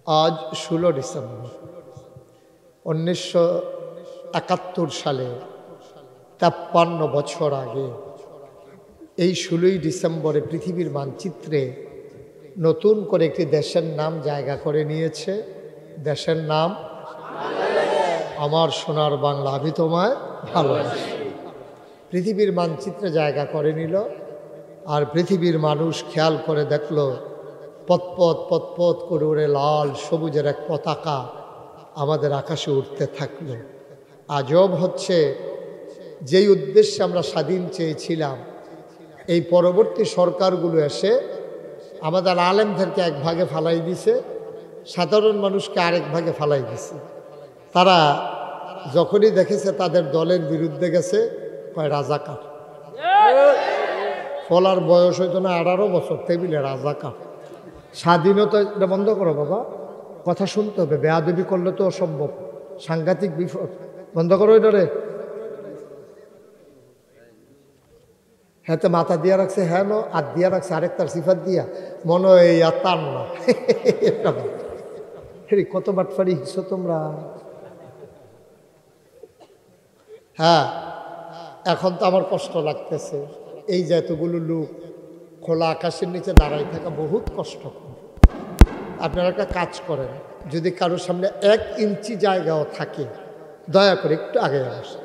আজ 16 ডিসেম্বর 1971 সালে 53 বছর আগে এই 16 ডিসেম্বরে পৃথিবীর মানচিত্রে নতুন করে একটি দেশের নাম জায়গা করে নিয়েছে। দেশের নাম আমার সোনার বাংলা, আমি তোমায় ভালোবাসি। পৃথিবীর মানচিত্রে জায়গা করে নিল। আর পৃথিবীর মানুষ খেয়াল করে দেখল পথপথ পথপথ করে উড়ে লাল সবুজের এক পতাকা আমাদের আকাশে উঠতে থাকলো। আজব হচ্ছে, যেই উদ্দেশ্যে আমরা স্বাধীন চেয়েছিলাম, এই পরবর্তী সরকারগুলো এসে আমাদের আলেমদেরকে এক ভাগে ফালাই দিছে, সাধারণ মানুষকে আরেক ভাগে ফালাই দিছে। তারা যখনই দেখেছে তাদের দলের বিরুদ্ধে গেছে, কয় রাজাকার। ফলার বয়স হইতো না 18 বছর, টেবিলে রাজাকার। স্বাধীনতা এটা বন্ধ করো বাবা, কথা শুনতে হবে, বেয়াদবি করলে তো অসম্ভব, সাংঘাতিক বিপদ। বন্ধ করো এটা রে। হ্যাঁ তো মাথা দিয়া রাখছে, হ্যাঁ নো আর দিয়া রাখছে আরেকটার সিফাত দিয়া, মনে হয় এই আর তার না। কত বাটফারি হিসো তোমরা। হ্যাঁ, এখন তো আমার কষ্ট লাগতেছে, এই যে এতগুলো লোক খোলা আকাশের নিচে দাঁড়াই থাকা বহুত কষ্ট। আপনারা একটা কাজ করেন, যদি কারোর সামনে 1 ইঞ্চি জায়গাও থাকে, দয়া করে একটু আগে আসেন,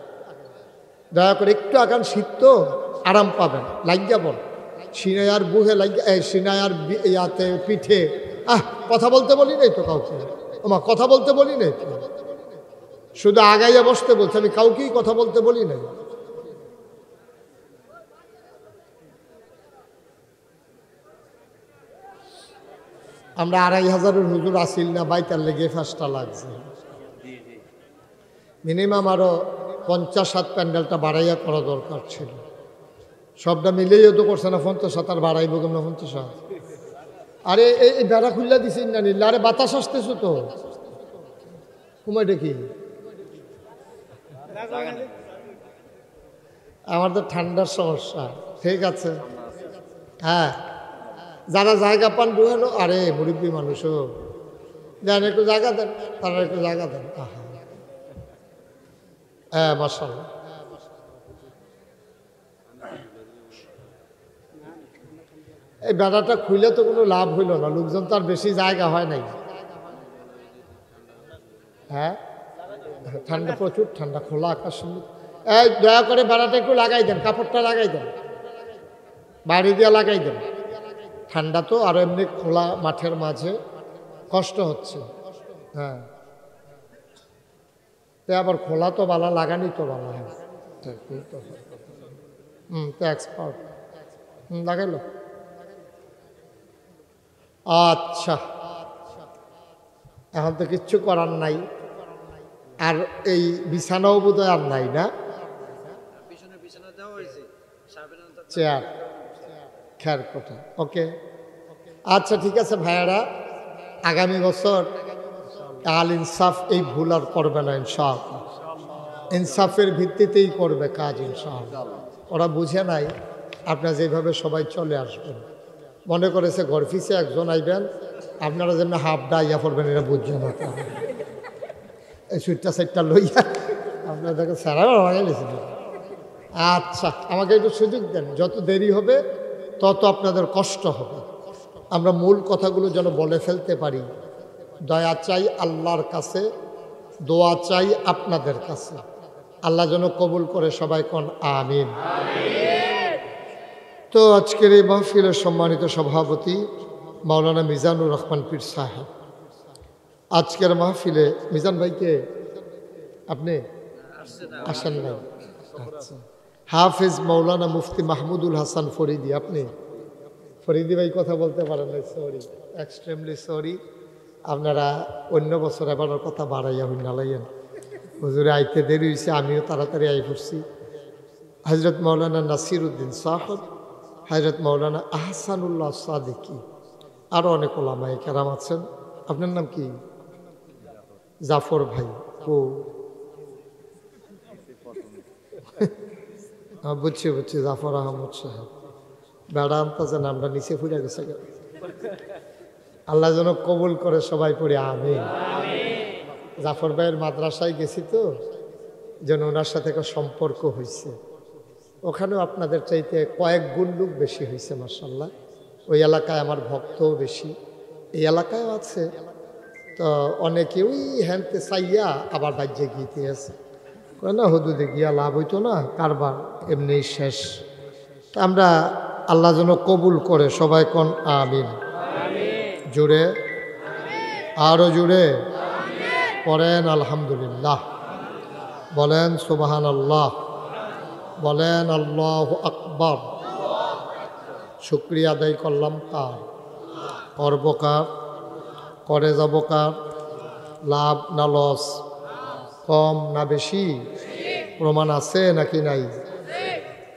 দয়া করে একটু আগান, শীত তো আরাম পাবেন। লাগিয়া বল সিনায়ার বুহে লাগিয়া, সিনায়ার ইয়াতে পিঠে। কথা বলতে বলি নাই তো কাউকে, আমার কথা বলতে বলি নাই তো, শুধু আগাইয়া বসতে বলছে, আমি কাউকেই কথা বলতে বলি নাই। আমরা 2500-এর হুজুর আসিল না, বাইতার লেগে ফার্স্টটা লাগছে। মিনিমাম আরো 50-60 প্যান্ডেলটা বাড়াইয়া করা দরকার ছিল। সবটা মিলেই তো করছে না 50 আর বাড়াইব কেমন 50। আরে এই বেড়া খুললা দিছি না নিলে, আরে বাতাস আসতেছো তো সময়টা কি। আমার তো ঠান্ডার সমস্যা, ঠিক আছে। হ্যাঁ, যারা জায়গা পান বুঝানো, আরে মুরব্বী মানুষও দেন, একটু জায়গা দেন, তারা একটু জায়গা দেন। হ্যাঁ মাশাআল্লাহ। এই বেড়াটা খুলে তো কোনো লাভ হইল না, লোকজন তো আর বেশি জায়গা হয় নাই। হ্যাঁ ঠান্ডা, প্রচুর ঠান্ডা, খোলা আকাশ। এই দয়া করে বেড়াটা একটু লাগাই দেন, কাপড়টা লাগাই দেন, বাড়ি দিয়ে লাগাই দেন। ঠান্ডা তো, আর এমনি খোলা মাঠের মাঝে কষ্ট হচ্ছে। হ্যাঁ তো আবার খোলা তো বালা, লাগানি তো বালা। হ্যাঁ তো এক্সপার্ট লাগাইল। আচ্ছা, এখন তো কিচ্ছু করার নাই। আর এই বিছানাও বোধহয় আর নাই না, চেয়ার খেয়ার কোটা। ওকে আচ্ছা ঠিক আছে ভাইয়ারা, আগামী বছর আল ইনসাফ এই ভুল আর করবে না ইনশাআল্লাহ। ইনসাফের ভিত্তিতেই করবে কাজ ইনশাআল্লাহ। ওরা বুঝে নাই আপনারা যেভাবে সবাই চলে আসবেন, মনে করেছে ঘর ফিসে একজন আইবেন, আপনারা যেমন হাফ ডা ইয়া করবেন, এটা বুঝছে না। এই সুইটটা সাইটটা লইয়া আপনারা দেখেন সারা লাগাই গেছিল। আচ্ছা আমাকে একটু সুযোগ দেন, যত দেরি হবে তত আপনাদের কষ্ট হবে। আমরা মূল কথাগুলো যেন বলে ফেলতে পারি। দয়া চাই আল্লাহর কাছে, দোয়া চাই আপনাদের কাছে, আল্লাহ যেন কবুল করে। সবাই কোন আমিন। তো আজকের এই মাহফিলের সম্মানিত সভাপতি মাওলানা মিজানুর রহমান পীর সাহেব, আজকের মাহফিলে মিজান ভাইকে আপনি আসেন নাই। আচ্ছা, হাফিজ মাওলানা মুফতি মাহমুদুল হাসান ফরিদি, আপনি ফরিদি ভাই কথা বলতে পারেন নাই, সরি, এক্সট্রিমলি সরি। আপনারা অন্য বছর এবার কথা বাড়াইয়া হইন নালাইয়েন, হুজুরে আইতে দেরি হয়েছে, আমিও তাড়াতাড়ি আই পড়ছি। হজরত মাওলানা নাসির উদ্দিন সাহেব, হজরত মাওলানা আহসানুল্লাহ সাদিকি, আরও অনেক ওলামায়ে কেরাম আছেন। আপনার নাম কি? জাফর ভাই। ও বুঝছি বুঝছি, জাফর আহমদ সাহেব। বেড়া আনতেছেন, আমরা নিচে ফুলে গেছে। আল্লাহ যেন কবুল করে, সবাই পড়ি আমিন। জাফর ভাইয়ের মাদ্রাসায় গেছি তো, যেন ওনার সাথে একটা সম্পর্ক হয়েছে। ওখানেও আপনাদের চাইতে কয়েক গুণ লোক বেশি হয়েছে মাশাআল্লাহ। ওই এলাকায় আমার ভক্তও বেশি, এই এলাকায়ও আছে। তো অনেকে ওই হ্যানতে চাইয়া আবার রাজ্যে গিয়ে আছে, না হুদুদে গিয়া লাভ হইতো না, কারবার এমনি শেষ। তা আমরা আল্লাহ যেন কবুল করে, সবাই কোন আমিন। জুড়ে আরো জুড়ে পড়েন আলহামদুলিল্লাহ, বলেন সুবহানাল্লাহ, বলেন আল্লাহু আকবার। শুকরিয়া আদায় করলাম কার? করব কার? করে যাব কার? লাভ না লস? কম না বেশি? প্রমাণ আছে নাকি নাই?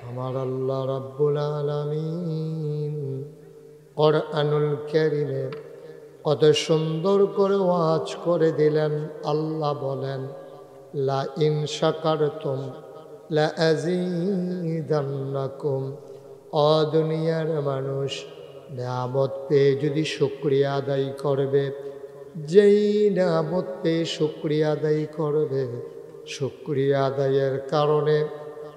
আমার আল্লাহ রাব্বুল আলামিন কোরআনুল কারীমে কত সুন্দর করে ওয়াজ করে দিলেন। আল্লাহ বলেন, লা ইন শাকারতুম লা আযীদান্নাকুম। ও দুনিয়ার মানুষ, নিয়ামত পেয়ে যদি শুকরিয়া আদায় করবে, যেই নিয়ামত পেয়ে শুকরিয়া আদায় করবে, শুকরিয়া আদায়ের কারণে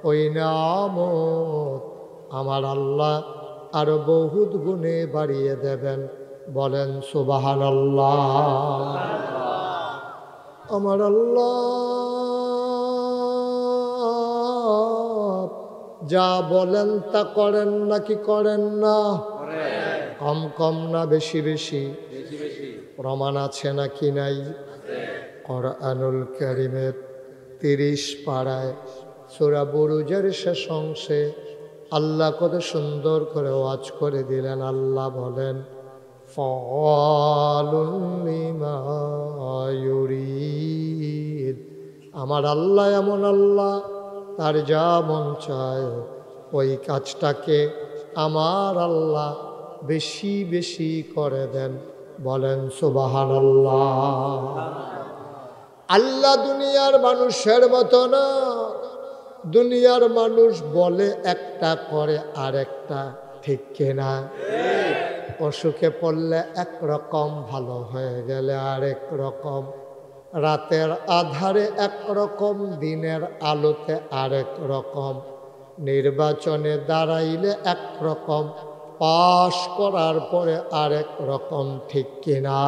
ওই নিয়ামত আমার আল্লাহ আরো বহুত গুণে বাড়িয়ে দেবেন। বলেন সুবহানাল্লাহ। আমার আল্লাহ যা বলেন তা করেন নাকি করেন না? কম কম না বেশি বেশি? প্রমাণ আছে নাকি নাই? কোরআনুল কারীমের 30 পারায় সূরা বুরুজের শেষ অংশে আল্লাহ কত সুন্দর করে ওয়াজ করে দিলেন। আল্লাহ বলেন, ফাআলুন লিমা ইউরিদ। আমার আল্লাহ এমন আল্লাহ, তার যা মন চায় ওই কাজটাকে আমার আল্লাহ বেশি বেশি করে দেন। বলেন সুবহানাল্লাহ। আল্লাহ দুনিয়ার মানুষের মতো না। দুনিয়ার মানুষ বলে একটা, করে আরেকটা, ঠিক কিনা? অসুখে পড়লে একরকম, ভালো হয়ে গেলে আরেক রকম, রাতের আধারে একরকম, দিনের আলোতে আরেক রকম, নির্বাচনে দাঁড়াইলে একরকম, পাশ করার পরে আরেক রকম, ঠিক কিনা?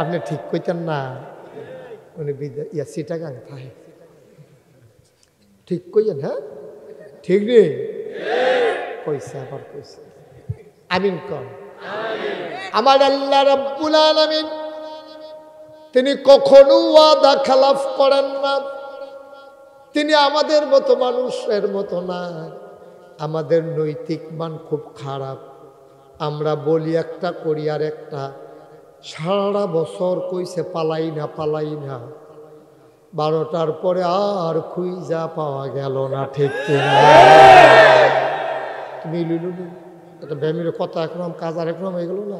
আপনি ঠিক কইতেন না? উনি সিটাগাং থাকে, ঠিক কইয়েন? হ্যাঁ ঠিক রে, কইছে আবার কইছে। আমিন কর। আমার আল্লাহ রাব্বুল আলামিন তিনি কখনো ওয়াদা খেলাফ করেন না। তিনি আমাদের মতো মানুষের মতো না। আমাদের নৈতিক মান খুব খারাপ। আমরা বলি একটা, করি আর একটা। সারা বছর কইছে পালাই না পালাই না, 12টার পরে আর খুঁজা পাওয়া গেল না, ঠিক কিনা? তুমি একটা ব্যামির কথা একরকম, কাজ আর একরকম হয়ে গেল না।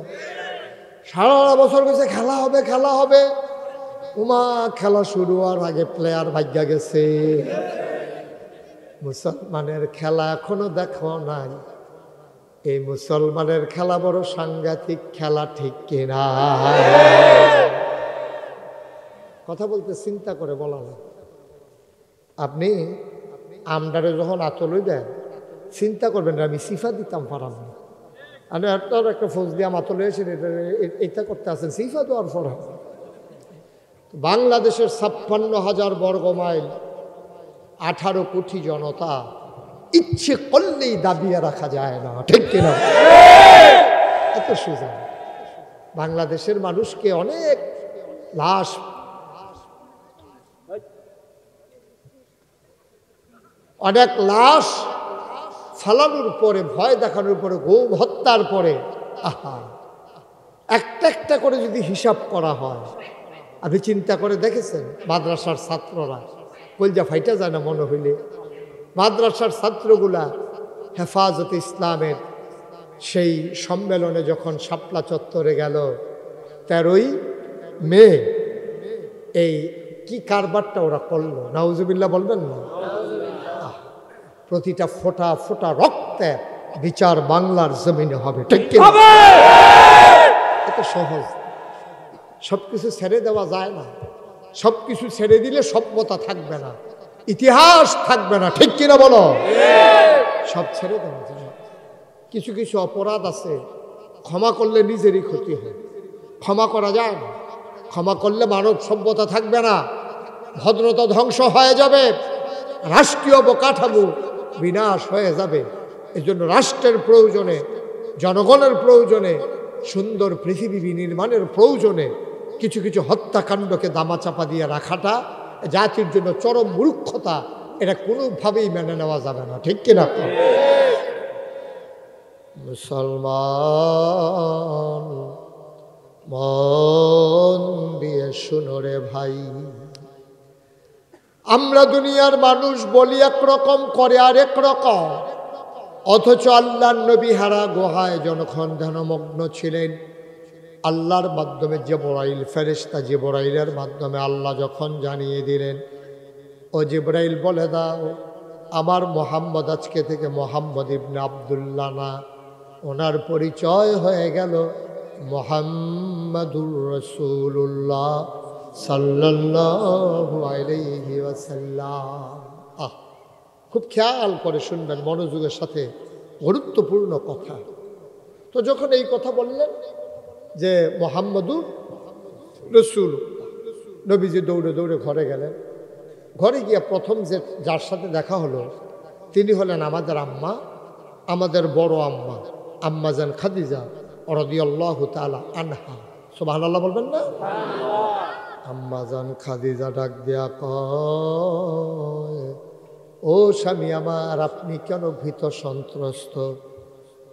সারা বছর কইছে খেলা হবে খেলা হবে, উমা খেলা শুরু হওয়ার আগে প্লেয়ার ভাগ্যা গেছে। মুসলমানের খেলা এখনো দেখো নাই। এই মুসলমানের খেলা বড় সাংঘাতিক খেলা, ঠিক কিনা? কথা বলতে চিন্তা করে বলা না। আপনি আমদারে যখন আতল দেন, চিন্তা করবেন আমি সিফা দিতাম পারাম না। আমি একটা ফৌজ দিয়ে মাতল হয়েছেন, এটা করতে আসেন, সিফা দেওয়ার পর বাংলাদেশের 56,000 বর্গ মাইল, 18 কোটি জনতা, ইচ্ছে করলেই দাবিয়ে রাখা যায় না, ঠিক কিনা? এত সোজা। বাংলাদেশের মানুষকে অনেক লাশ, অনেক লাশ ফালানোর পরে, ভয় দেখানোর পরে, গৌ হত্যার পরে, আহা, একটা একটা করে যদি হিসাব করা হয়, আপনি চিন্তা করে দেখেছেন? মাদ্রাসার ছাত্ররা কলজা ফাইটা যায় না মনে হইলে। মাদ্রাসার ছাত্রগুলা হেফাজতে ইসলামের সেই সম্মেলনে যখন শাপলা চত্বরে গেল, 13ই মে, এই কি কারবারটা ওরা করলো, নাউজুবিল্লাহ বলবেন না? প্রতিটা ফোঁটা ফোঁটা রক্তে বিচার বাংলার জমিনে হবে, ঠিক কি? এত সহজ। সব কিছু ছেড়ে দেওয়া যায় না। সব কিছু ছেড়ে দিলে সভ্যতা থাকবে না, ইতিহাস থাকবে না, ঠিক কিনা বলো? সব ছেড়ে দেওয়া যায় না। কিছু কিছু অপরাধ আছে, ক্ষমা করলে নিজেরই ক্ষতি হয়, ক্ষমা করা যায় না। ক্ষমা করলে মানব সভ্যতা থাকবে না, ভদ্রতা ধ্বংস হয়ে যাবে, রাষ্ট্রীয় অবকাঠামো বিনাশ হয়ে যাবে। এজন্য রাষ্ট্রের প্রয়োজনে, জনগণের প্রয়োজনে, সুন্দর পৃথিবী বিনির্মাণের প্রয়োজনে কিছু কিছু হত্যাকাণ্ডকে দামাচাপা দিয়ে রাখাটা জাতির জন্য চরম মূর্খতা। এটা কোনোভাবেই মেনে নেওয়া যাবে না, ঠিক কিনা? মুসলমান মন দিয়ে শুনো রে ভাই, আমরা দুনিয়ার মানুষ বলি একরকম, করে আরেক রকম। অথচ আল্লাহর নবী হারা গুহায় যখন ধ্যানমগ্ন ছিলেন, আল্লাহর মাধ্যমে জিবরাইল ফেরেশতা, জিবরাইলের মাধ্যমে আল্লাহ যখন জানিয়ে দিলেন, ও জিবরাইল বলে দাও আমার মোহাম্মদ আজকে থেকে মোহাম্মদ ইবনে আব্দুল্লাহ না, ওনার পরিচয় হয়ে গেল মুহাম্মাদুর রাসূলুল্লাহ সাল্লাল্লাহু আলাইহি ওয়াসাল্লাম। খুব খেয়াল করে শুনবেন, মনোযোগের সাথে, গুরুত্বপূর্ণ কথা। তো যখন এই কথা বললেন যে মুহাম্মাদুর রাসূলুল্লাহ, নবীজি দৌড়ে দৌড়ে ঘরে গেলেন। ঘরে গিয়ে প্রথম যার সাথে দেখা হলো তিনি হলেন আমাদের আম্মা, আমাদের বড় আম্মা, আম্মাজান খাদিজা রাদিয়াল্লাহু তাআলা আনহা। সুবহানাল্লাহ বলবেন না? আম্মাজান খাদিজা ডাক দেয়া কয়, ও স্বামী আমার, আপনি কেন ভীত সন্ত্রস্ত?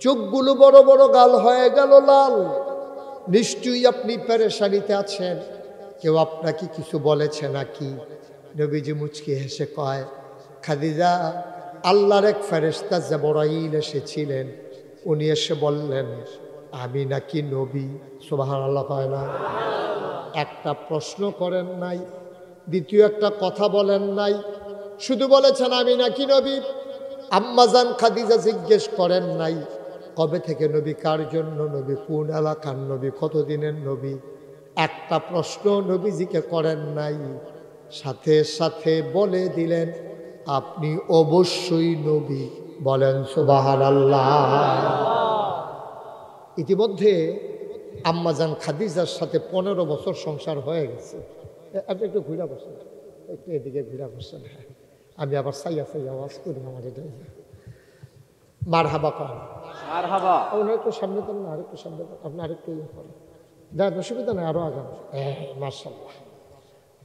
চোখগুলো বড় বড়, গাল হয়ে গেল লাল, নিশ্চয়ই আপনি পেরেশানিতে আছেন। কেউ আপনাকে কিছু বলেছে নাকি? নবীজি মুচকি হেসে কয়, খাদিজা, আল্লাহর এক ফেরেশতা জিবরাইল এসেছিলেন, উনি এসে বললেন আমি নাকি নবী। সুবহানাল্লাহ কয় না? একটা প্রশ্ন করেন নাই, দ্বিতীয় একটা কথা বলেন নাই, শুধু বলেছেন আমি নাকি নবী। আম্মাজান খাদিজা জিজ্ঞেস করেন নাই কবে থেকে নবী, কার জন্য নবী, কোন এলাকার নবী, কতদিনের নবী। একটা প্রশ্ন নবীজিকে করেন নাই, সাথে সাথে বলে দিলেন আপনি অবশ্যই নবী। বলেন সুবহানাল্লাহ। ইতিমধ্যে আম্মাজান খাদিজার সাথে 15 বছর সংসার হয়ে গেছে। আপনি একটু ঘুরা বসেন, একটু এদিকে ঘুরা বসেন। আমি আবার সাইয়া সাইয়া আওয়াজ করি, আমার এটা মারহাবা করেন, মারহাবা। ওনার একটু সামনে দেন না, আরেকটু সামনে দেন, আপনি আরেকটু ইয়ে করেন, দেখ অসুবিধা নেই, আরো আগাম। মাশাআল্লাহ,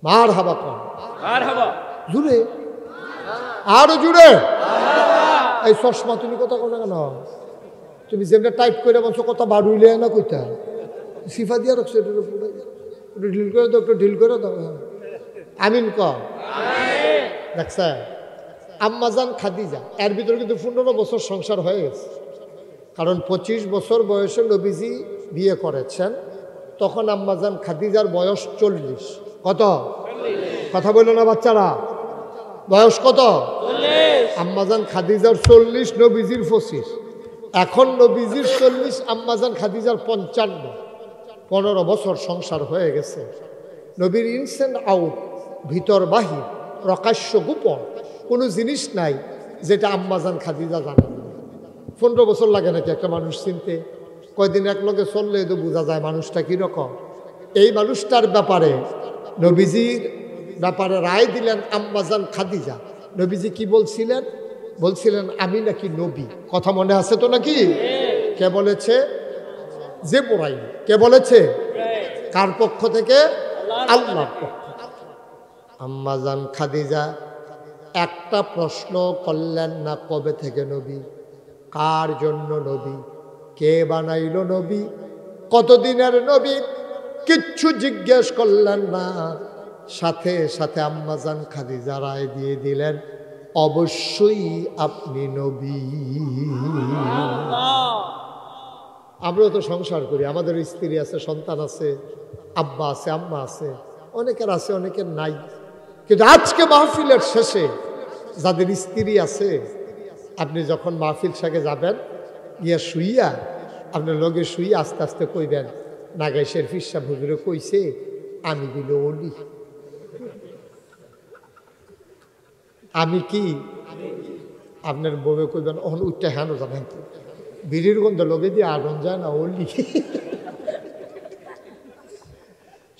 মারহাবা করেন, মারহাবা জুড়ে, আরো জুড়ে। এই চশমা তুমি কথা কোনো কেন? তুমি যেমনি টাইপ করে বলছো কথা বাড়ুইলে না কইতা, সিফা দিয়া রাখছো, এটার উপরে একটু ঢিল করে দাও, একটু ঢিল করে দাও। আমিন ক দেখছা? আম্মাজান খাদিজা, এর ভিতরে কিন্তু 15 বছর সংসার হয়ে গেছে। কারণ 25 বছর বয়সে নবীজি বিয়ে করেছেন, তখন আম্মাজান খাদিজার বয়স 40। কত? কথা বললো না বাচ্চারা? বয়স কত? আম্মাজান খাদিজার 40, নবীজির 25। এখন নবীজির 40, আম্মাজান খাদিজার 55। 15 বছর সংসার হয়ে গেছে। নবীর ইনস অ্যান্ড আউট, ভিতর বাহির, প্রকাশ্য গোপন কোনো জিনিস নাই যেটা আম্মাজান খাদিজা জানেন না। 15 বছর লাগে নাকি একটা মানুষ চিনতে? কয়দিন এক লগে চললে তো বোঝা যায় মানুষটা কীরকম। এই মানুষটার ব্যাপারে নবীজির ব্যাপারে রায় দিলেন আম্মাজান খাদিজা। নবীজি কি বলছিলেন? বলছিলেন আমি নাকি নবী। কথা মনে আছে তো নাকি? কে বলেছে? জিবরাইল। কে বলেছে? কার পক্ষ থেকে? আল্লাহর পক্ষ। আম্মাজান খাদিজা একটা প্রশ্ন করলেন না, কবে থেকে নবী, কার জন্য নবী, কে বানাইল নবী, কতদিনের নবী, কিচ্ছু জিজ্ঞেস করলেন না। সাথে সাথে আম্মাজান খাদিজা রায় দিয়ে দিলেন অবশ্যই আপনি নবী। আমরাও তো সংসার করি, আমাদের স্ত্রী আছে, সন্তান আছে, আব্বা আছে, আম্মা আছে, অনেকের আছে, অনেকের নাই। কিন্তু আজকে মাহফিলের শেষে যাদের স্ত্রী আছে, আপনি যখন মাহফিল সাথে যাবেন, গিয়া শুইয়া আপনার লগে শুইয়া আস্তে আস্তে কইবেন নাগেশের ফিরসা হুজুরে কইছে আমি দিল অলি। আমি কি আপনার বউয়ে কইবেন ওখানে উঠতে হেন জানেন তো বিড়ির গন্ধ লগে দিয়ে আগুন যায় না অলি।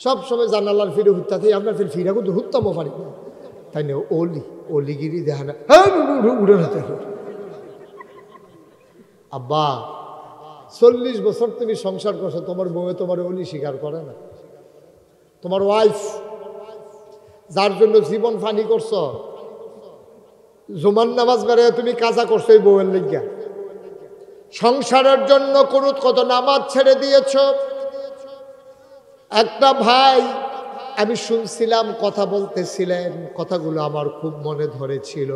সব সময় জানালার ফিরে হুত্তা থেকে আপনার ফির ফিরা কিন্তু হুত্তামও পারি না, তাই না? অলি অলিগিরি দেখা না, হ্যাঁ উড়ে না। আব্বা 40 বছর তুমি সংসার করছো, তোমার বউয়ে তোমার অলি স্বীকার করে না? তোমার ওয়াইফ যার জন্য জীবন ফানি করছো, জুমার নামাজ বেড়ে তুমি কাজা করছো এই বউয়ের লেগা, সংসারের জন্য কুনুত কত নামাজ ছেড়ে দিয়েছ। একটা ভাই আমি শুনছিলাম কথা বলতেছিলেন, কথাগুলো আমার খুব মনে ধরেছিল।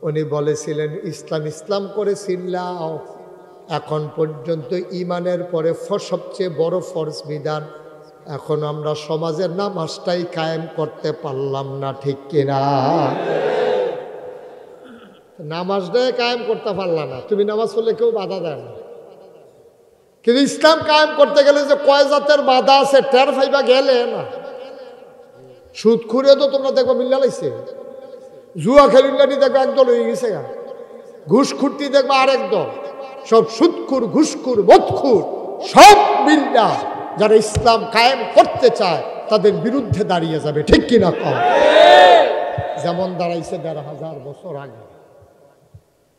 উনি বলেছিলেন ইসলাম ইসলাম করে চিল্লাও, এখন পর্যন্ত ইমানের পরে সবচেয়ে বড় ফরজ বিধান, এখন আমরা সমাজের নামাজটাই কায়েম করতে পারলাম না, ঠিক কিনা? নামাজটাই কায়েম করতে পারলাম না, তুমি নামাজ পড়লে কেউ বাধা দেয় না, কিন্তু ইসলাম কায়েম করতে গেলে যে কয় জাতের বাধা আছে টের ফাইবা গেলে না। সুদ খুঁড়ে তো তোমরা দেখবো মিল্লা লাইছে, জুয়া খেলিল্লানি দেখবো একদল হয়ে গেছে, ঘুষ খুঁড়তি দেখবো আরেক দল, সব সুদখুর ঘুষখুর মদখুর সব মিল্লা যারা ইসলাম কায়েম করতে চায় তাদের বিরুদ্ধে দাঁড়িয়ে যাবে, ঠিক কিনা কম? যেমন দাঁড়াইছে ১,৫০০ বছর আগে।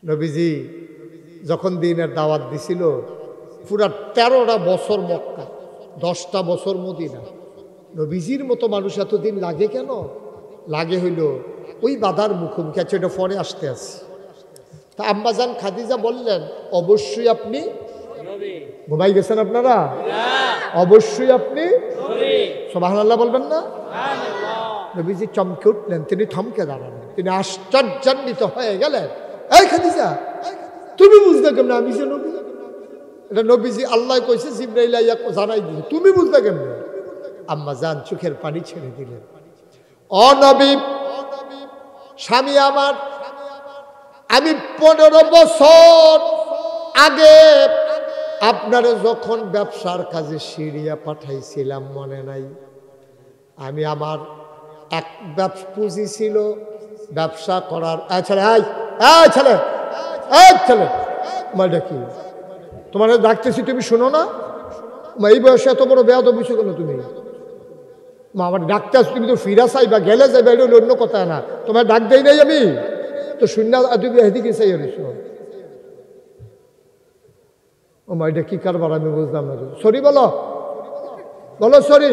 নবীজি যখন দিনের দাওয়াত দিছিল, পুরা ১৩টা বছর মক্কা, 10টা বছর মদিনা। নবীজির মতো মানুষ এতদিন লাগে কেন? লাগে হইল ওই বাধার মুখোমুখি আছে, এটা পরে আসতে আসি। তা আম্মাজান খাদিজা বললেন অবশ্যই আপনি ঘুমাই গেছেন, আপনারা অবশ্যই আপনি সুবহানাল্লাহ বলবেন না? নবীজি চমকে উঠলেন, তিনি থমকে দাঁড়ালেন, তিনি আশ্চর্যান্বিত হয়ে গেলেন। এই খাদিজা তুমি বুঝতে কেমন আমি যে নবী? এটা নবীজি আল্লাহ কইছে, জিবরাইল আইয়া জানাই দিছে, তুমি বুঝতে কেমন? আম্মা জান চোখের পানি ছেড়ে দিলেন। ও নবী, স্বামী আমার, আমি 15 বছর আগে আপনারে যখন ব্যবসার কাজে সিরিয়া পাঠাইছিলাম মনে নাই? আমি আমার এক পুঁজি ছিল ব্যবসা করার। ছেলে ছেলে ছেলে তোমার কি, তোমার ডাকতেছি তুমি শোনো না? এই বয়সে এত বড় বেয়াদ বুঝছো কেন তুমি? মা আমার ডাকতে আস, তুমি তো ফিরা চাইবা গেলে যাইবা, এটা অন্য কথা না। তোমার ডাক দেই নাই আমি তো শূন্য, তুমি এদিকে চাই রইছো। ও মা এটা কি কারবার আমি বুঝলাম না। সরি বলো, বলো সরি।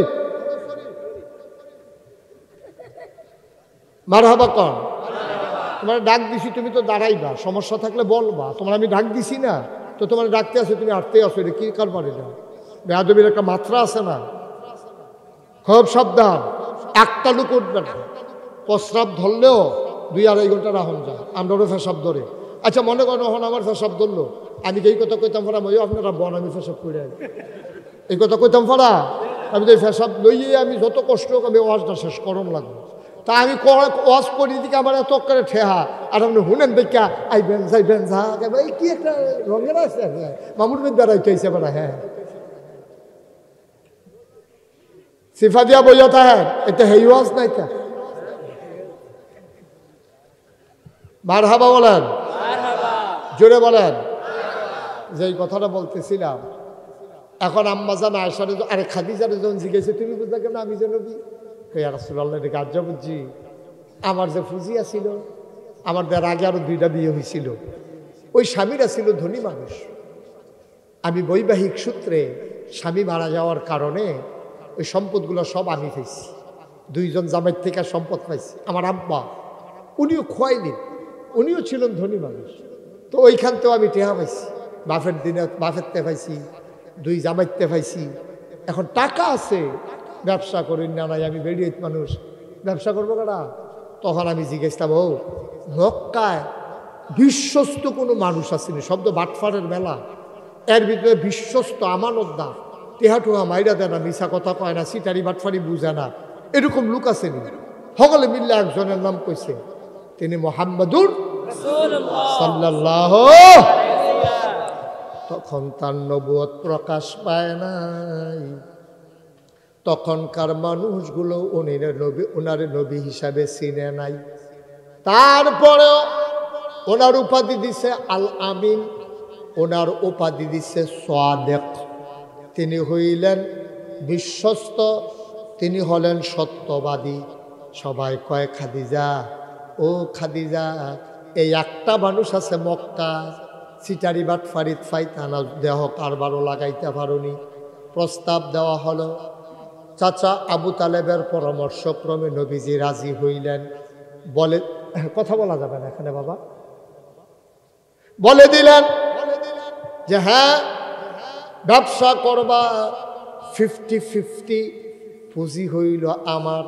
মারহাবা কন, তোমার ডাক দিছি, তুমি তো দাঁড়াইবা, সমস্যা থাকলে বলবা। তোমার আমি ডাক দিছি না তো তোমার ডাকতে আসো, তুমি আটতে আসো, এটা কি কারবার? এটা বেয়াদবির একটা মাত্রা আছে না? খুব সাবধান, একটা লোক উঠবে না। প্রস্রাব ধরলেও 2-2.5 ঘন্টা রাখুন যা, আমরাও ফেসাব ধরে। আচ্ছা মনে করেন এখন আমার ফেসাব ধরলো, আমি তো এই কথা কইতাম ফারা মই আপনারা বন আমি ফেসাব করে এই কথা কইতাম ফারা, আমি তো এই ফেসাব লইয়ে আমি যত কষ্ট হোক আমি ওয়াজটা শেষ করম লাগবে। তা আমি ওয়াজ করি দিকে আমার এত করে ঠেহা, আর আপনি হুনেন দেখা আইবেন যাইবেন যা এই কি একটা রঙের আছে মামুর বিদ্যা রাইতে বেড়া। হ্যাঁ সিফা দিয়া বইয়াতা, হ্যাঁ এটা হেই ওয়াজ নাই তা। মারহাবা বলেন, জোরে বলেন। যেই কথাটা বলতেছিলাম, এখন আম্মাজান আয়েশারে আরে খাদিজারে যখন জিজ্ঞেসে তুমি বুঝতে কেন আমি যে নবী? ইয়া রাসূলুল্লাহ এটা কাজ বুঝছি, আমার যে ফুজিয়া ছিল, আমার দেওয়ার আগে আরো 2টা বিয়ে হয়েছিল, ওই স্বামীরা ছিল ধনী মানুষ। আমি বৈবাহিক সূত্রে স্বামী মারা যাওয়ার কারণে ওই সম্পদগুলো সব আমি পাইছি, 2 জন জামাইয়ের থেকে সম্পদ পাইছি। আমার আব্বা উনিও খোয়াইনি, উনিও ছিলেন ধনী মানুষ, তো ওইখানতেও আমি টেহা পাইছি, বাফের দিনে বাফেরতে পাইছি, 2 জামাইতে পাইছি। এখন টাকা আছে, ব্যবসা করি না নাই, আমি বেরিয়ে মানুষ, ব্যবসা করবো কারা? তখন আমি জিজ্ঞেসতাম, ও মক্কায় বিশ্বস্ত কোনো মানুষ আসেনি, শব্দ বাটফারের মেলা, এর ভিতরে বিশ্বস্ত আমানতদার, টেহাটুহা মাইরা দেয় না, মিশা কথা কয় না, সিটারি বাটফারি বুঝে না, এরকম লোক আসেনি। সকলে মিললে একজনের নাম কইছে, তিনি মুহাম্মাদুর রাসূলুল্লাহ সাল্লাল্লাহু। তখন তার নবুয়ত প্রকাশ পায় নাই। তখনকার মানুষগুলো ওনার নবী হিসাবে চিনে নাই। তারপরেও ওনার উপাধি দিছে আল আমিন, ওনার উপাধি দিছে সাদেক। তিনি হইলেন বিশ্বস্ত, তিনি হলেন সত্যবাদী। সবাই কয় খাদিজা, ও খাদিজা, এই একটা মানুষ আছে মক্কা, সিটারি বাট ফারিদ ফাইতানা দেহ কারবারও লাগাইতে পারুনি। প্রস্তাব দেওয়া হলো। চাচা আবু তালেবের পরামর্শক্রমে নবীজি রাজি হইলেন। বলে, কথা বলা যাবে না এখানে বাবা, বলে দিলেন যে হ্যাঁ ব্যবসা করবা, 50-50 পুঁজি হইল আমার,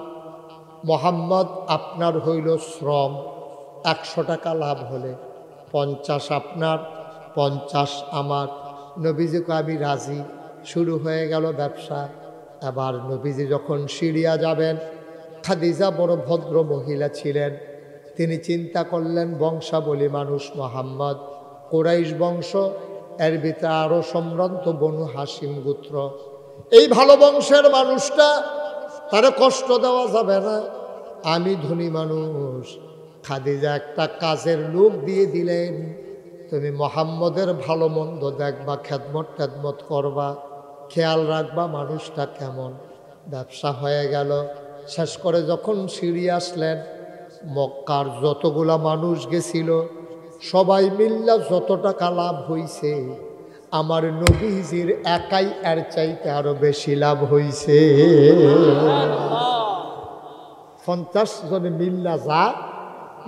মোহাম্মদ আপনার হইল শ্রম। 100 টাকা লাভ হলে 50 আপনার, 50 আমার। নবীজিকে আমি রাজি। শুরু হয়ে গেল ব্যবসা। এবার নবীজি যখন সিরিয়া যাবেন, খাদিজা বড় ভদ্র মহিলা ছিলেন। তিনি চিন্তা করলেন বংশাবলী মানুষ মোহাম্মদ, কুরাইশ বংশ, এর ভিতরে আরও সম্ভ্রান্ত বনু হাসিম গোত্র। এই ভালো বংশের মানুষটা, তারে কষ্ট দেওয়া যাবে না। আমি ধনী মানুষ। খাদিজা একটা কাজের লোক দিয়ে দিলেন, তুমি মোহাম্মদের ভালো মন্দ দেখবা, খেদমত করবা, খেয়াল রাখবা মানুষটা কেমন। ব্যবসা হয়ে গেল। শেষ করে যখন সিরিয়া আসলেন, মক্কার যতগুলা মানুষ গেছিল সবাই মিল্লা যত টাকা লাভ হইছে, আমার নবীজির একাই এর চাইতে আরো বেশি লাভ হইছে। 50 জনে মিল্লা যা,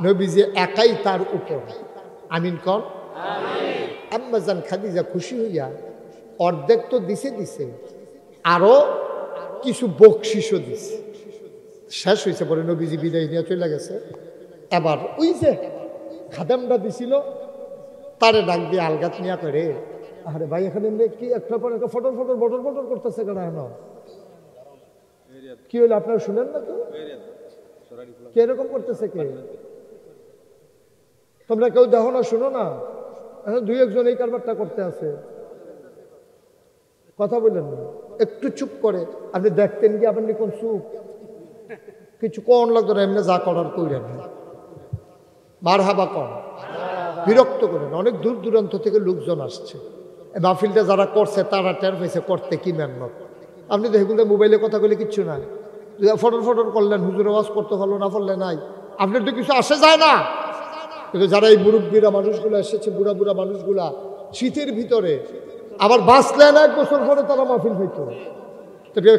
নবীজি একাই তার উপর। আমিন কন। আম্মাজান খাদিজা খুশি হইয়া অর্ধেক তো দিছে, আরো কিছু বকশিসও দিছে। শেষ হয়েছে, পরে নবীজি বিদায় নিয়ে চলে গেছে। এবার ওই যে খাদেমটা দিছিল, তারে ডাক দিয়ে আলগাত নিয়া করে, আরে ভাই এখানে কি একটা পর একটা ফটর ফটর করতেছে কেন? কি হলো আপনারা শুনেন না তো? কে এরকম করতেছে? কে তোমরা কেউ দেখো না, শুনো না? এখন 2-1 এই কারবারটা করতে আছে, কথা বললেন না, একটু চুপ করে। আপনি দেখতেন কি আপনি কোন চুপ? কিছু কোন লাগতো না, এমনি যা করার কইলেন, মারহাবা কন, বিরক্ত করেন। অনেক দূর দূরান্ত থেকে লোকজন আসছে। মাহফিলটা যারা করছে তারা টের পেয়েছে করতে কি মেহনত। আপনি তো এগুলো মোবাইলে কথা বলে কিচ্ছু নাই, ফটর করলেন, হুজুর আওয়াজ করতে পারলো না পারলে নাই, আপনার তো কিছু আসে যায় না। কিন্তু যারা এই মুরব্বীরা মানুষগুলো এসেছে, বুড়া মানুষগুলা শীতের ভিতরে আবার বাঁচলেন 1 বছর পরে তারা মাহফিল হইতো,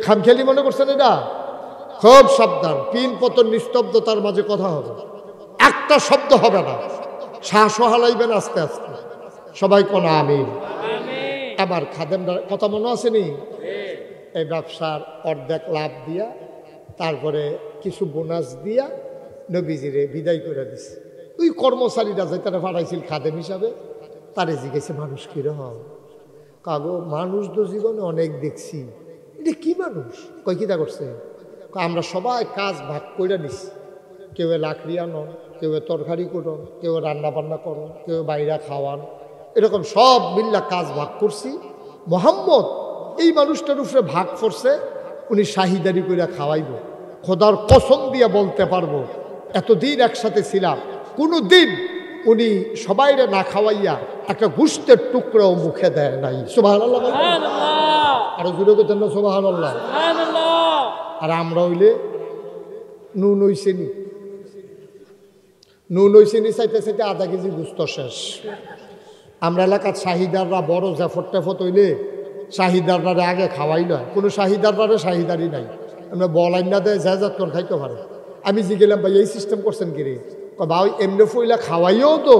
খামখেয়ালি মনে করছেন? এটা খুব সাবধান। পিন পতন নিস্তব্ধতার মাঝে কথা হবে, একটা শব্দ হবে না, শ্বাস হালাইবেন আস্তে আস্তে। সবাই কোন আমিন। আবার খাদেমরা কথা মনে আসেনি? এই ব্যবসার অর্ধেক লাভ দিয়া, তারপরে কিছু বোনাস দিয়া নবীজিরে বিদায় করে দিছে। ওই কর্মচারীরা যে তারা পাঠাইছিল খাদেম হিসাবে, তারে জিজ্ঞেসে মানুষ কিরকম? কাগো মানুষ তো জীবনে অনেক দেখছি, এটা কি মানুষ? কয় কিতা করছে? আমরা সবাই কাজ ভাগ করে নিছি, কেউ লাকড়ি আনন, কেউ তরকারি করন, কেউ রান্না বান্না করন, কেউ বাইরা খাওয়ান, এরকম সব মিল্লা কাজ ভাগ করছি। মোহাম্মদ এই মানুষটার উপরে ভাগ করছে, উনি শাহিদারি করে খাওয়াইব। খোদার কসম দিয়ে বলতে পারবো, এতদিন একসাথে ছিলাম, কোনো দিন উনি সবাইরে না খাওয়াইয়া একটা গোশতের টুকরাও মুখে দেয় নাই। সুবহানাল্লাহ, আরো জুড়ে করতেন না সুবহানাল্লাহ। আর আমরা হইলে নুন হইছেনি চাইতে আধা কেজি গোশত শেষ। আমরা এলাকার শাহিদাররা বড় জাফর টেফত হইলে শাহিদাররা আগে খাওয়াই নয়, কোনো শাহিদাররা শাহিদারি নাই, আমরা বলাই না দেয় জায়জাত করে খাইতে পারে। আমি জিগেলাম ভাই এই সিস্টেম করছেন কি রে? ভাই এমনি ফইলা খাওয়াইও তো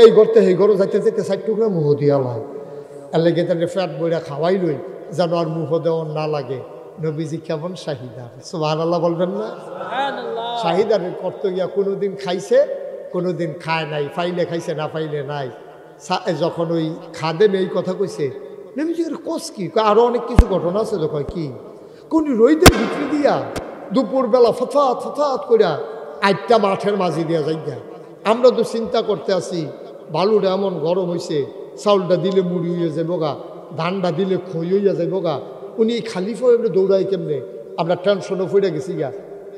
এই ঘরতে সেই ঘরও যাইতে 4 টুকরা মুহ দিয়া হয়, এর লেগে তাদের ফ্যাট বইরা খাওয়াই লই যেন আর মুহ দেওয়ার না লাগে। নবীজি কেমন শাহিদার, সুবহানাল্লাহ বলবেন না? শাহিদারের করতে গিয়া কোনোদিন খাইছে, কোনোদিন খায় নাই, ফাইলে খাইছে না ফাইলে নাই। যখন ওই খাদেম এই কথা কইছে, নবীজির কোষ কি? আরো অনেক কিছু ঘটনা আছে। যখন কি কোন রইদের ভিতরে দিয়া দুপুরবেলা ফথাত করিয়া 8টা মাঠের মাঝে দিয়া যাই। আমরা তো চিন্তা করতে আছি, বালুটা এমন গরম হয়েছে, চাউলটা দিলে মুড়ি হয়ে যাবো গা, ধানটা দিলে খই হইয়া যাবো গা। উনি খালিফা এমনি দৌড়াই কেমনে, আমরা টেনশনও ফুটে গেছি গা।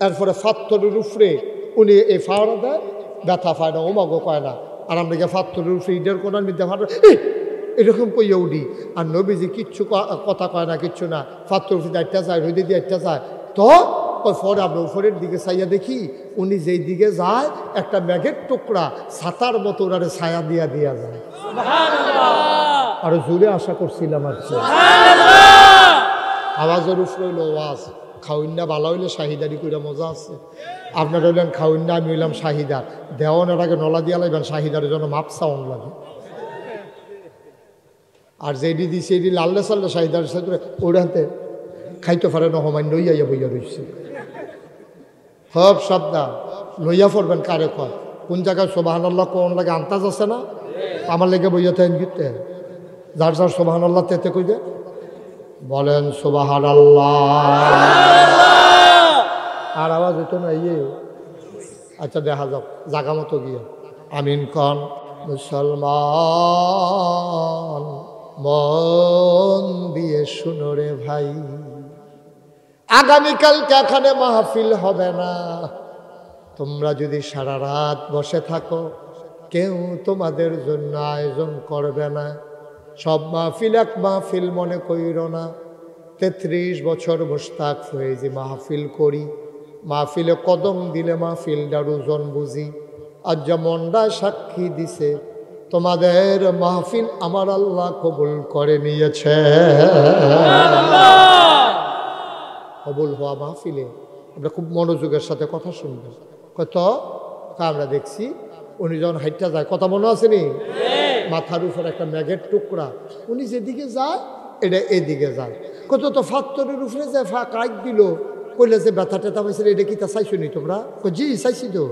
এরপরে ফাত্তরের উপরে উনি এই ফাওয়ারা দেয়, ব্যথা পায় না, ওমাগো কয় না। আর আমরা গিয়ে ফাত্তরের উপরে ইডের কোনার মধ্যে ফাটা এরকম কইয়া উঠি। আর নবীজি কিচ্ছু কথা কয় না, কিচ্ছু না। ফাত্তর উপরে একটা যায়, রোদে দিয়ে একটা যায়। তো ওই পরে আমরা উপরের দিকে চাইয়া দেখি উনি যেই দিকে যায় একটা মেঘের টুকরা ছাতার মতো ওনারে ছায়া দিয়া দিয়া যায়। আরো জোরে আশা করছিলাম আর কি। আওয়াজের উপরে হইলো আওয়াজ। খাউন্না ভালো হইলে শাহিদারি কইরা মজা আছে। আপনার হইলেন খাউন্না, আমি হইলাম শাহিদার। দেওয়ানের আগে নলা দিয়া লাইবেন, শাহিদারের জন্য মাপ সাউন্ড লাগে। আর যেডি দিছে এডি লাল্লে চাল্লে শাহিদার সাথে ওড়াতে খাইতে পারে না, হমাই লইয়া বইয়া রয়েছে। সব সাবধান, লইয়া পড়বেন কারে কয় কোন জায়গায় সুবহানাল্লাহ কোন লাগে আন্তাজ আছে না। আমার লেগে বইয়া থাকেন গিতে যার যার সুবহানাল্লাহ তেতে কই দে বলেন সুবহানাল্লাহ। আর আওয়াজ হইতো না ইয়ে। আচ্ছা দেখা যাক জাগা মতো গিয়ে আমিন কন। মুসলমান মন দিয়ে শুনো রে ভাই, আগামীকালকে এখানে মাহফিল হবে না। তোমরা যদি সারা রাত বসে থাকো কেউ তোমাদের জন্য আয়োজন করবে না। সব মাহফিল এক মাহফিল মনে কইর না। 33 বছর মোশতাক ফয়েজি মাহফিল করি, মাহফিলে কদম দিলে মাহফিলটার ওজন বুঝি। আজ যা মনটা সাক্ষী দিছে তোমাদের মাহফিল আমার আল্লাহ কবুল করে নিয়েছে। কবুল হওয়া মাহফিলে আমরা খুব মনোযোগের সাথে কথা শুনবেন। কত আমরা দেখছি উনি যখন হাইটটা যায়, কথা মনে আছে নি? মাথার উপর একটা মেঘের টুকরা, উনি যেদিকে যায় এটা এদিকে যায়। কত তো ফাত্তরের উপরে যায়, ফা কাক দিল, কইলে যে ব্যথা টেথা পাইছিল, এটা কি তা চাইছো নি তোমরা? জি চাইছি তো।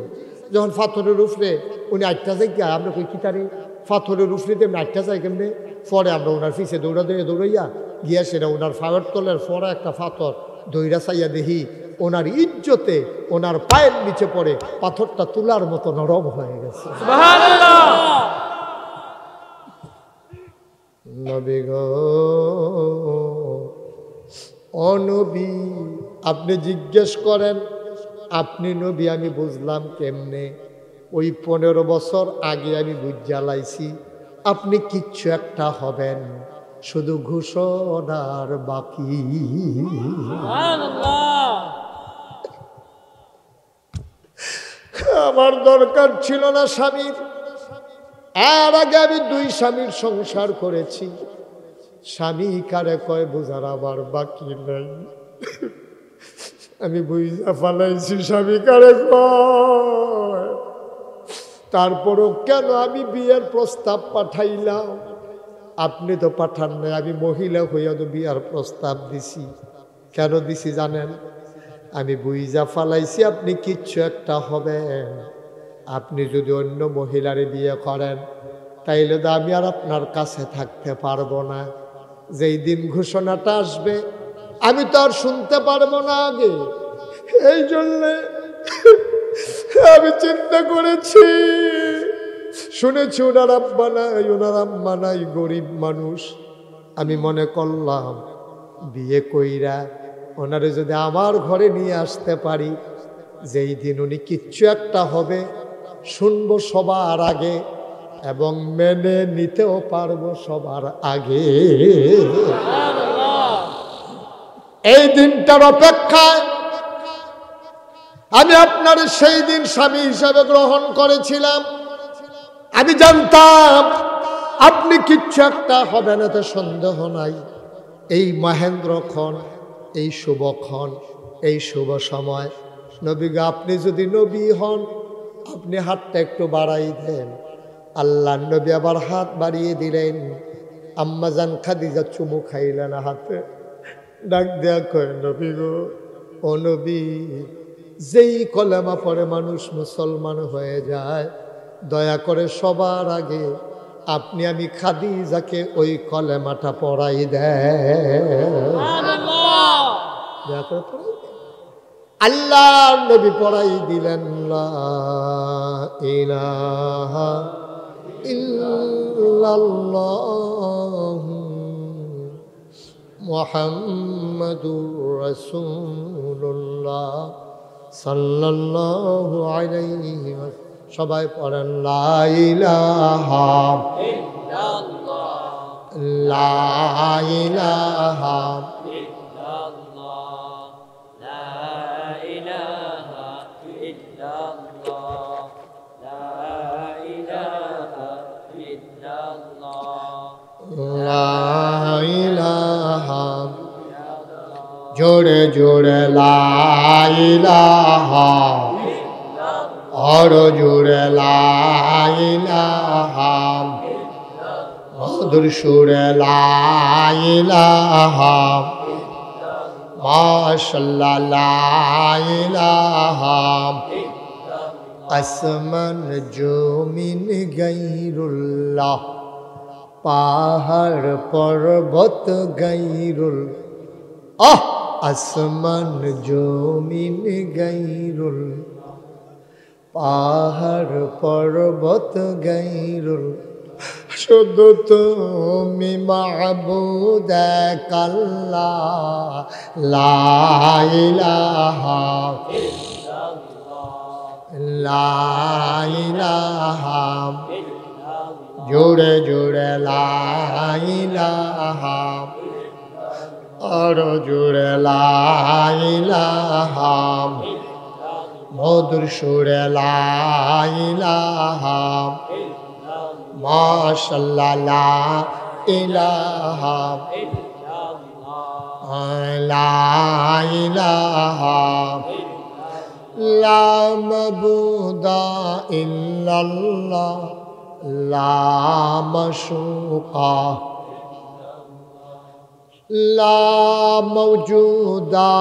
যখন ফাথরের উপরে উনি আটটা যাই গিয়া, আমরা কই কি তারে ফাথরের উপরে তেমনি আটটা যাই কেমনে? পরে আমরা ওনার পিছে দৌড়াইয়া গিয়া সেটা ওনার ফাওয়ার তলের পরে একটা ফাথর দইরা চাইয়া দেখি ওনার ইজ্জতে ওনার পায়ের নিচে পড়ে পাথরটা তুলার মতো নরম হয়ে গেছে। নবী গো ও নবী, আপনি জিজ্ঞেস করেন আপনি নবী আমি বুঝলাম কেমনে? ওই 15 বছর আগে আমি বুঝা লাইছি আপনি কিচ্ছু একটা হবেন, শুধু ঘোষণার বাকি। আমার দরকার ছিল না স্বামীর, এর আগে আমি 2 স্বামীর সংসার করেছি। স্বামী কারে কয় বুঝার আমার বাকি নাই। আমি বুঝা ফালাইছি স্বামী কারে কয়। তারপরও কেন আমি বিয়ের প্রস্তাব পাঠাইলাম? আপনি তো পাঠান নাই, আমি মহিলা হইয়া তো বিয়ার প্রস্তাব দিছি। কেন দিছি জানেন? আমি বুঝা ফালাইছি আপনি কিচ্ছু একটা হবেন। আপনি যদি অন্য মহিলারে বিয়ে করেন তাইলে তো আমি আর আপনার কাছে থাকতে পারবো না। যেই দিন ঘোষণাটা আসবে আমি তো আর শুনতে পারবো না আগে। এই জন্যে আমি চিন্তা করেছি, শুনেছি ওনার আব্বা নাই, ওনার আম্মা নাই, গরিব মানুষ। আমি মনে করলাম বিয়ে কইরা ওনারে যদি আমার ঘরে নিয়ে আসতে পারি, যেই দিন উনি কিচ্ছু একটা হবে শুনবো সবার আগে এবং মেনে নিতেও পারবো সবার আগে। এই দিনটার অপেক্ষায় আমি আপনার সেই দিন স্বামী হিসাবে গ্রহণ করেছিলাম। আমি জানতাম আপনি কিচ্ছু একটা হবে না, তো সন্দেহ নাই। এই মহেন্দ্রক্ষণ, এই শুভক্ষণ, এই শুভ সময় নবীগা আপনি যদি নবী হন আপনি হাতটা একটু বাড়াই দেন। আল্লাহ নবী আবার হাত বাড়িয়ে দিলেন। আম্মাজান খাদিজা চুমু খাইলেন হাতে, ডাক দেয়া কয় নবী গো ও নবী, যেই কলেমা পড়ে মানুষ মুসলমান হয়ে যায়, দয়া করে সবার আগে আপনি আমি খাদিজাকে ওই কলেমাটা পড়াই দেন। দয়া করে পড়াই দেন। আল্লাহ নবী পড়াই দিলেন লা ইলাহা ইল্লাল্লাহু মুহাম্মাদুর রাসূলুল্লাহ সাল্লাল্লাহু আলাইহি ওয়াসাল্লাম। সবাই পড়েন লা ইলাহা ইল্লাল্লাহ, লা ইলাহা ইল্লাল্লাহ, লা ইলাহা ইল্লাল্লাহ, লা ইলাহা ইল্লাল্লাহ, লা ইলাহা। জোরে জোরে লা ইলাহা, আর জোরে লা ইলাহা, মধুর সুরে লা ইলাহা, মাশাআল্লাহ লা ইলাহা। আসমান জমিন গায়রুল্লাহ, পাহাড় পর্বত গায়রুল, আসমান জমিন গায়রুল, পাহাড় পর্বত গায়রুল, শুধু তুমি মাবুদ এক আল্লাহ, লা ইলাহা লা ইলাহা। জোরে জোরে লা ইলাহা, আর জোরে লা ইলাহা, মধুর সুরে লা ইলাহা, মাশাআল্লাহ লা ইলাহা লা ইলাহা, লা মাবুদা ইল্লাল্লাহ, লা মাশুকা, লা মওজুদা,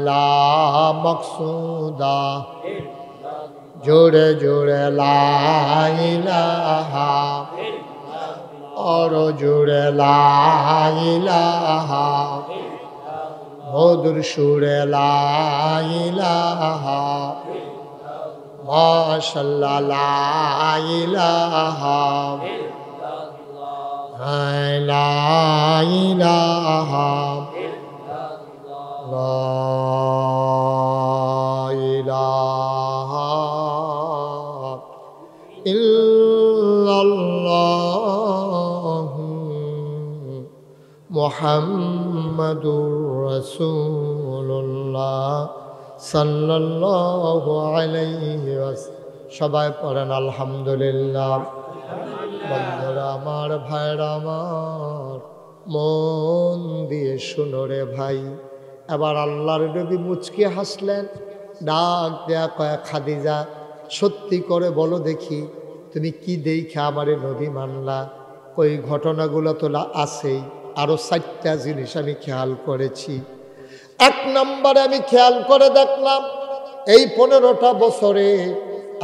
লা মকসুদা। জোরে জোরে লা ইলাহা, আর জোরে লা ইলাহা, মধুর সুরে লা ইলাহা, মাশাআল্লাহ লা ইলাহা লা ইলাহা লা ইলাহা ইল্লাল্লাহু মুহাম্মাদুর রাসূলুল্লাহ সাল্লাল্লাহু আলাইহি ওয়াসাল্লাম। সবাই পড়েন আলহামদুলিল্লাহ। বন্ধুরা আমার, ভাইরা আমার, মন দিয়ে শুনো রে ভাই। এবার আল্লাহর নবী মুচকি হাসলেন, ডাক দেয়া কয়া, খাদিজা সত্যি করে বলো দেখি তুমি কি দেখে আমারে নবী মানলা? ওই ঘটনাগুলো তো আছেই, আরো 4টা জিনিস আমি খেয়াল করেছি। 1 নম্বরে আমি খেয়াল করে দেখলাম এই 15টা বছরে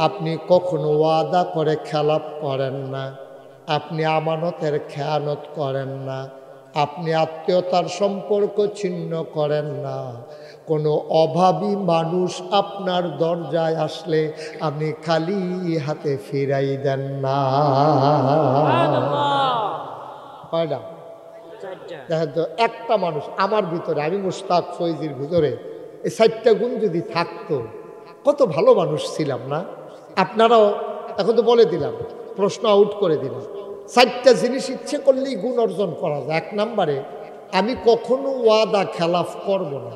আপনি কখনো ওয়াদা করে খেলাপ করেন না, আপনি আমানতের খেয়ানত করেন না, আপনি আত্মীয়তার সম্পর্ক ছিন্ন করেন না। কোনো অভাবী মানুষ আপনার দরজায় আসলে আপনি খালি হাতে ফিরাই দেন না। কয়টা? দেখেন তো, একটা মানুষ আমার ভিতরে, আমি মুশতাক ফৈজির ভিতরে এই 4টা গুণ যদি থাকতো, কত ভালো মানুষ ছিলাম না? আপনারাও এখন তো বলে দিলাম, প্রশ্ন আউট করে দিলাম। 4টা জিনিস ইচ্ছে করলেই গুণ অর্জন করা যায়। 1 নম্বরে, আমি কখনো ওয়াদা খেলাফ করব না।